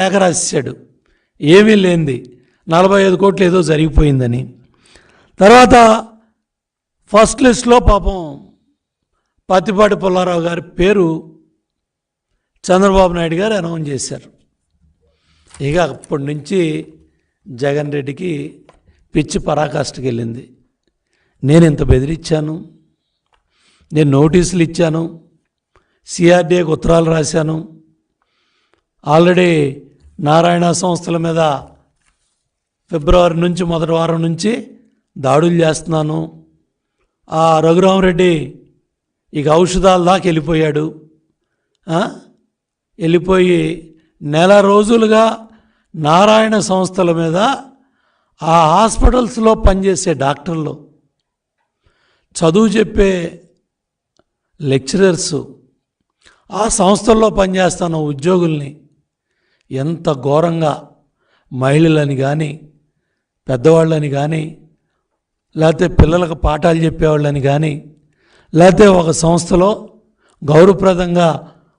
లేఖ రాశాడు, ఏమీ లేనిది 45 కోట్లు ఏదో జరిగిపోయిందని. తర్వాత ఫస్ట్ లిస్ట్లో పాపం పత్తిపాటి పుల్లారావు గారి పేరు చంద్రబాబు నాయుడు గారు అనౌన్స్ చేశారు. ఇక అప్పటి నుంచి జగన్ రెడ్డికి పిచ్చి పరాకాష్ఠకి వెళ్ళింది. నేను ఇంత బెదిరించాను, నేను నోటీసులు ఇచ్చాను, సిఆర్డీఏకి ఉత్తరాలు రాశాను, ఆల్రెడీ నారాయణ సంస్థల మీద ఫిబ్రవరి నుంచి మొదటి వారం నుంచి దాడులు చేస్తున్నాను. ఆ రఘురామరెడ్డి ఇక ఔషధాల దాకా వెళ్ళిపోయాడు. వెళ్ళిపోయి నెల రోజులుగా నారాయణ సంస్థల మీద ఆ హాస్పిటల్స్లో పనిచేసే డాక్టర్లు, చదువు చెప్పే లెక్చరర్స్, ఆ సంస్థల్లో పనిచేస్తున్న ఉద్యోగుల్ని ఎంత ఘోరంగా మహిళలని కానీ, పెద్దవాళ్ళని కానీ, లేకపోతే పిల్లలకు పాఠాలు చెప్పేవాళ్ళని కానీ, లేకపోతే ఒక సంస్థలో గౌరవప్రదంగా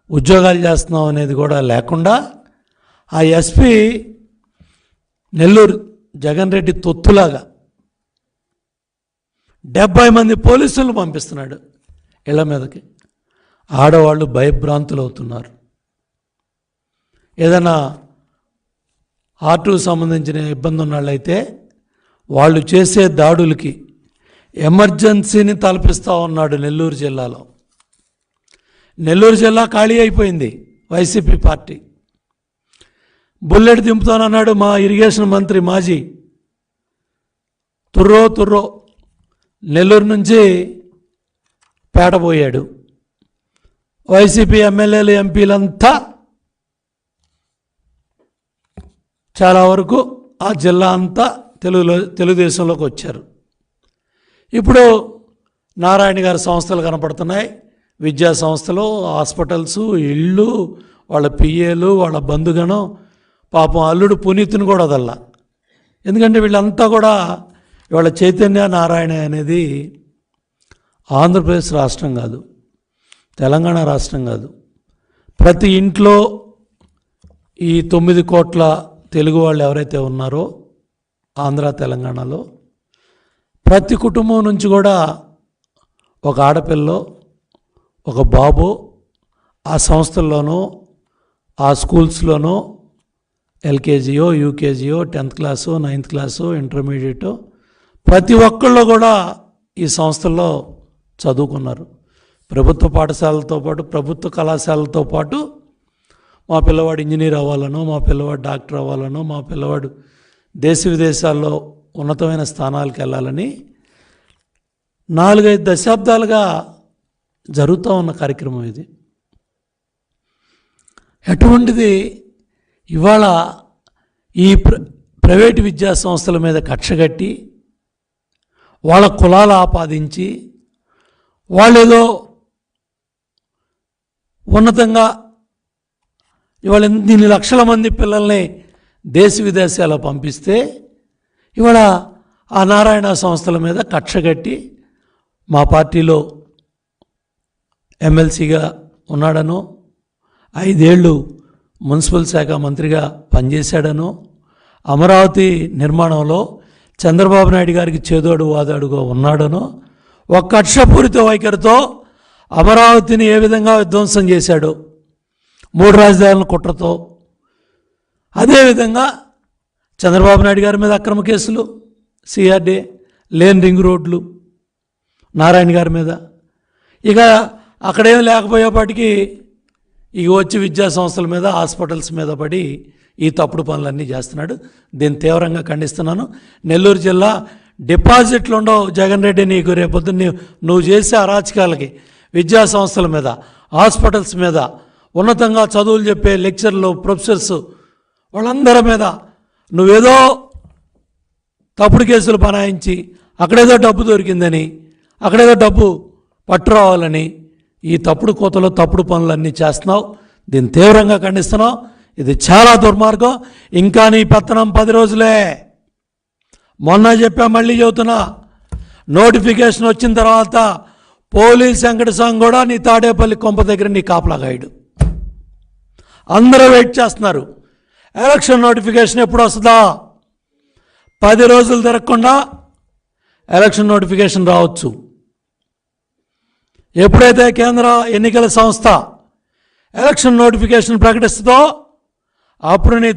ఉద్యోగాలు చేస్తున్నాం అనేది కూడా లేకుండా ఆ ఎస్పీ నెల్లూరు జగన్ రెడ్డి తొత్తులాగా 70 మంది పోలీసులను పంపిస్తున్నాడు ఇళ్ల మీదకి. ఆడవాళ్ళు భయభ్రాంతులు అవుతున్నారు. ఏదైనా హార్ట్కు సంబంధించిన ఇబ్బంది ఉన్నట్లయితే వాళ్ళు చేసే దాడులకి ఎమర్జెన్సీని తలపిస్తూ ఉన్నాడు నెల్లూరు జిల్లాలో. నెల్లూరు జిల్లా ఖాళీ అయిపోయింది. వైసీపీ పార్టీ బుల్లెట్ దింపుతానన్నాడు మా ఇరిగేషన్ మంత్రి మాజీ తుర్రో నెల్లూరు నుంచి పేటపోయాడు. వైసీపీ ఎమ్మెల్యేలు ఎంపీలంతా చాలా వరకు ఆ జిల్లా అంతా తెలుగుదేశంలోకి వచ్చారు. ఇప్పుడు నారాయణ గారి సంస్థలు కనపడుతున్నాయి. విద్యా సంస్థలు, హాస్పిటల్స్, ఇళ్ళు, వాళ్ళ పిఏలు, వాళ్ళ బంధుగణం, పాపం అల్లుడు పునీతుని కూడా వదల్లా. ఎందుకంటే వీళ్ళంతా కూడా ఇవాళ చైతన్య నారాయణ అనేది ఆంధ్రప్రదేశ్ రాష్ట్రం కాదు, తెలంగాణ రాష్ట్రం కాదు. ప్రతి ఇంట్లో ఈ 9 కోట్ల తెలుగు వాళ్ళు ఎవరైతే ఉన్నారో ఆంధ్ర తెలంగాణలో ప్రతి కుటుంబం నుంచి కూడా ఒక ఆడపిల్లో ఒక బాబు ఆ సంస్థల్లోనో ఆ స్కూల్స్లోనో ఎల్కేజీయో యూకేజీయో 10th క్లాసో 9th క్లాసో ఇంటర్మీడియటో ప్రతి ఒక్కళ్ళు కూడా ఈ సంస్థల్లో చదువుకున్నారు. ప్రభుత్వ పాఠశాలలతో పాటు ప్రభుత్వ కళాశాలతో పాటు మా పిల్లవాడు ఇంజనీర్ అవ్వాలనో, మా పిల్లవాడు డాక్టర్ అవ్వాలనో, మా పిల్లవాడు దేశ విదేశాల్లో ఉన్నతమైన స్థానాలకు వెళ్ళాలని 4-5 దశాబ్దాలుగా జరుగుతూ ఉన్న కార్యక్రమం ఇది. అటువంటిది ఇవాళ ఈ ప్రైవేటు విద్యా సంస్థల మీద కక్షగట్టి వాళ్ళ కులాలు ఆపాదించి వాళ్ళేదో ఉన్నతంగా ఇవాళ ఇన్ని లక్షల మంది పిల్లల్ని దేశ విదేశాల్లో పంపిస్తే ఇవాళ ఆ నారాయణ సంస్థల మీద కక్షగట్టి మా పార్టీలో ఎమ్మెల్సీగా ఉన్నాడనో, 5 ఏళ్ళు మున్సిపల్ శాఖ మంత్రిగా పనిచేశాడనో, అమరావతి నిర్మాణంలో చంద్రబాబు నాయుడు గారికి చేదోడు వాదాడుగా ఉన్నాడనో, ఒక కక్షపూరిత వైఖరితో అమరావతిని ఏ విధంగా విధ్వంసం చేశాడో 3 రాజధానుల కుట్రతో, అదేవిధంగా చంద్రబాబు నాయుడు గారి మీద అక్రమ కేసులు, సిఆర్డీ, లేన్ రింగ్ రోడ్లు నారాయణ గారి మీద, ఇక అక్కడేం లేకపోయేపాటికి ఇక వచ్చి విద్యా సంస్థల మీద హాస్పిటల్స్ మీద పడి ఈ తప్పుడు పనులన్నీ చేస్తున్నాడు. దీన్ని తీవ్రంగా ఖండిస్తున్నాను. నెల్లూరు జిల్లా డిపాజిట్లు ఉండవు జగన్ రెడ్డి నీకు. రేపొద్దు నువ్వు చేసే అరాచకాలకి విద్యా సంస్థల మీద, హాస్పిటల్స్ మీద, ఉన్నతంగా చదువులు చెప్పే లెక్చర్లు, ప్రొఫెసర్స్ వాళ్ళందరి మీద నువ్వేదో తప్పుడు కేసులు బనాయించి అక్కడేదో డబ్బు దొరికిందని, అక్కడేదో డబ్బు పట్టురావాలని ఈ తప్పుడు కోతలో తప్పుడు పనులన్నీ చేస్తున్నావు. దీన్ని తీవ్రంగా ఖండిస్తున్నావు. ఇది చాలా దుర్మార్గం. ఇంకా నీ పెత్తనం 10 రోజులే. మొన్న చెప్పా, మళ్ళీ చెబుతున్నా, నోటిఫికేషన్ వచ్చిన తర్వాత పోలీస్ వెంకటస్వామి కూడా నీ తాడేపల్లి కొంప దగ్గర నీ కాపలా గాయడు. అందరూ వెయిట్ చేస్తున్నారు. ఎలక్షన్ నోటిఫికేషన్ ఎప్పుడు వస్తుందా? 10 రోజులు తిరగకుండా ఎలక్షన్ నోటిఫికేషన్ రావచ్చు. ఎప్పుడైతే కేంద్ర ఎన్నికల సంస్థ ఎలక్షన్ నోటిఫికేషన్ ప్రకటిస్తుందో అప్పుడు నీ